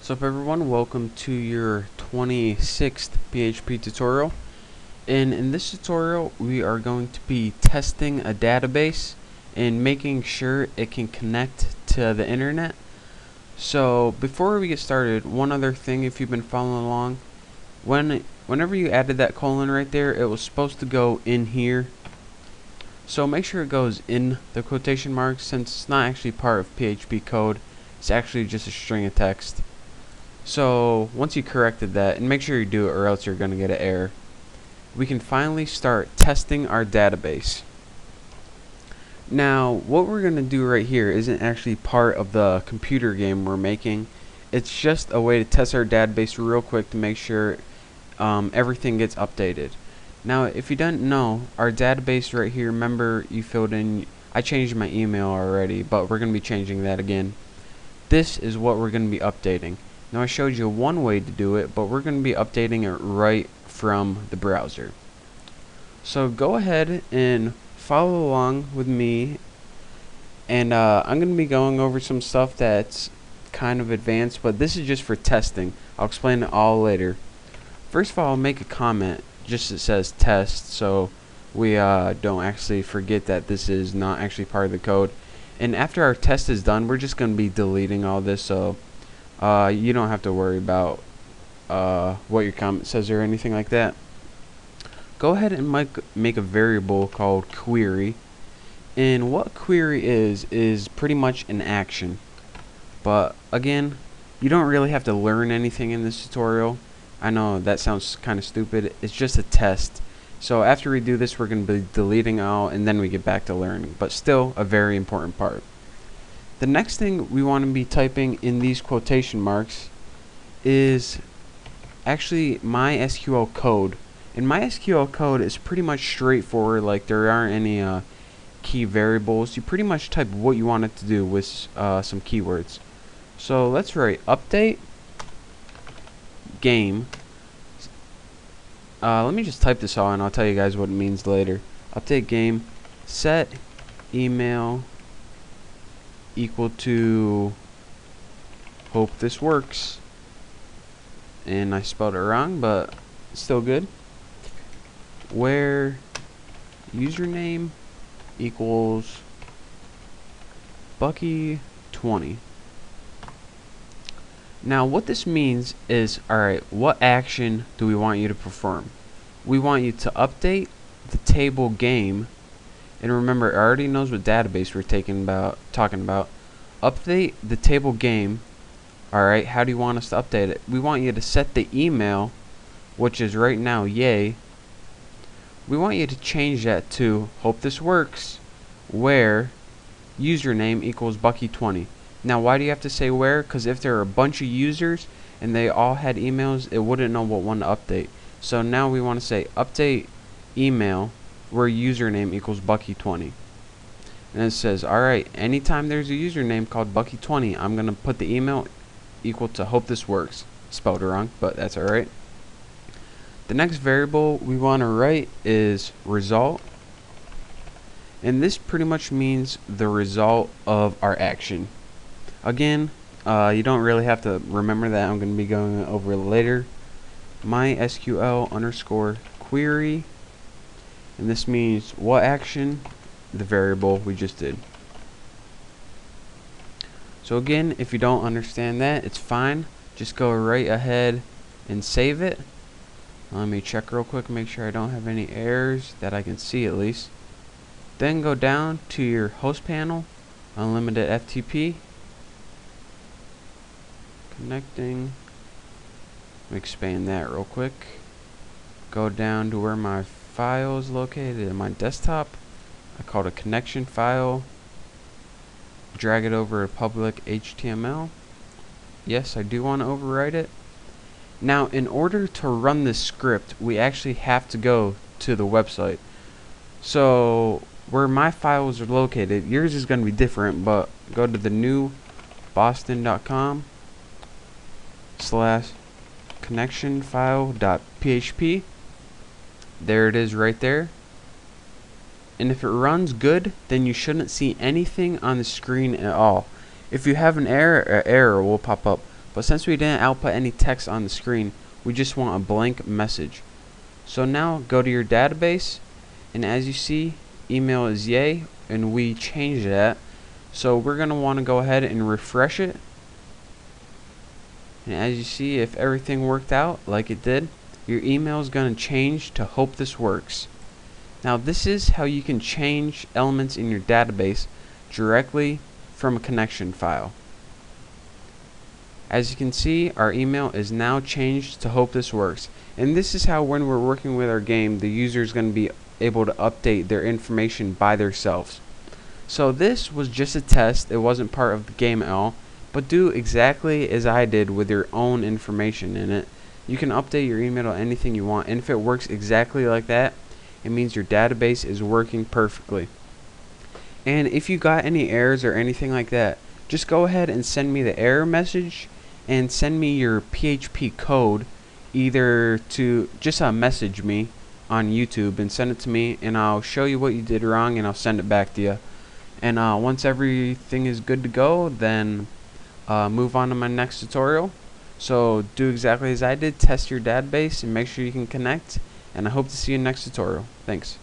What's up everyone, welcome to your 26th PHP tutorial. And in this tutorial we are going to be testing a database and making sure it can connect to the internet. So before we get started, one other thing, if you've been following along, whenever you added that colon right there, it was supposed to go in here. So make sure it goes in the quotation marks, since it's not actually part of PHP code. It's actually just a string of text. So once you corrected that, and make sure you do it or else you're going to get an error, we can finally start testing our database. Now what we're going to do right here isn't actually part of the computer game we're making. It's just a way to test our database real quick to make sure everything gets updated. Now if you didn't know, our database right here, remember you filled in, I changed my email already, but we're going to be changing that again. This is what we're going to be updating. Now I showed you one way to do it, but we're going to be updating it right from the browser. So go ahead and follow along with me, and I'm going to be going over some stuff that's kind of advanced, but this is just for testing. I'll explain it all later. First of all, I'll make a comment just that says test, so we don't actually forget that this is not actually part of the code. And after our test is done, we're just going to be deleting all this, so you don't have to worry about what your comment says or anything like that. Go ahead and make a variable called query, and what query is pretty much an action. But again, you don't really have to learn anything in this tutorial. I know that sounds kind of stupid. It's just a test. So after we do this, we're going to be deleting all, and then we get back to learning, but still a very important part. The next thing we want to be typing in these quotation marks is actually MySQL code. And MySQL code is pretty much straightforward, like there aren't any key variables. You pretty much type what you want it to do with some keywords. So let's write update game. Let me just type this all and I'll tell you guys what it means later. Update game set email equal to, hope this works, and I spelled it wrong but it's still good, where username equals Bucky20. Now what this means is, alright, what action do we want you to perform? We want you to update the table game. And remember, it already knows what database we're talking about. Update the table game. Alright, how do you want us to update it? We want you to set the email, which is right now yay. We want you to change that to, hope this works, where username equals Bucky20. Now why do you have to say where? Because if there are a bunch of users and they all had emails, it wouldn't know what one to update. So now we want to say update email where username equals Bucky20. And it says, alright, anytime there's a username called Bucky20, I'm going to put the email equal to hope this works. Spelled wrong, but that's alright. The next variable we want to write is result. And this pretty much means the result of our action. Again, you don't really have to remember that. I'm going to be going over it later. MySQL underscore query. And this means what action? The variable we just did. So again, if you don't understand that, it's fine. Just go right ahead and save it. Let me check real quick, make sure I don't have any errors that I can see at least. Then go down to your host panel, unlimited FTP, connecting. Let me expand that real quick. Go down to where my file is located in my desktop. I call it a connection file. Drag it over to public HTML. Yes, I do want to overwrite it. Now in order to run this script, we actually have to go to the website. So where my files are located, yours is going to be different, but go to the new boston.com/connectionfile.php. There it is right there. And if it runs good, then you shouldn't see anything on the screen at all. If you have an error will pop up. But since we didn't output any text on the screen, we just want a blank message. So now go to your database, and as you see, email is yay, and we changed that. So we're going to want to go ahead and refresh it. And as you see, if everything worked out like it did, your email is going to change to hope this works. Now this is how you can change elements in your database directly from a connection file. As you can see, our email is now changed to hope this works. And this is how, when we're working with our game, the user is going to be able to update their information by themselves. So this was just a test. It wasn't part of the game at all. But do exactly as I did with your own information in it. You can update your email to anything you want, and if it works exactly like that, it means your database is working perfectly. And if you got any errors or anything like that, just go ahead and send me the error message and send me your PHP code, either to just message me on YouTube and send it to me, and I'll show you what you did wrong and I'll send it back to you. And once everything is good to go, then move on to my next tutorial. So do exactly as I did, test your database and make sure you can connect, and I hope to see you in the next tutorial. Thanks.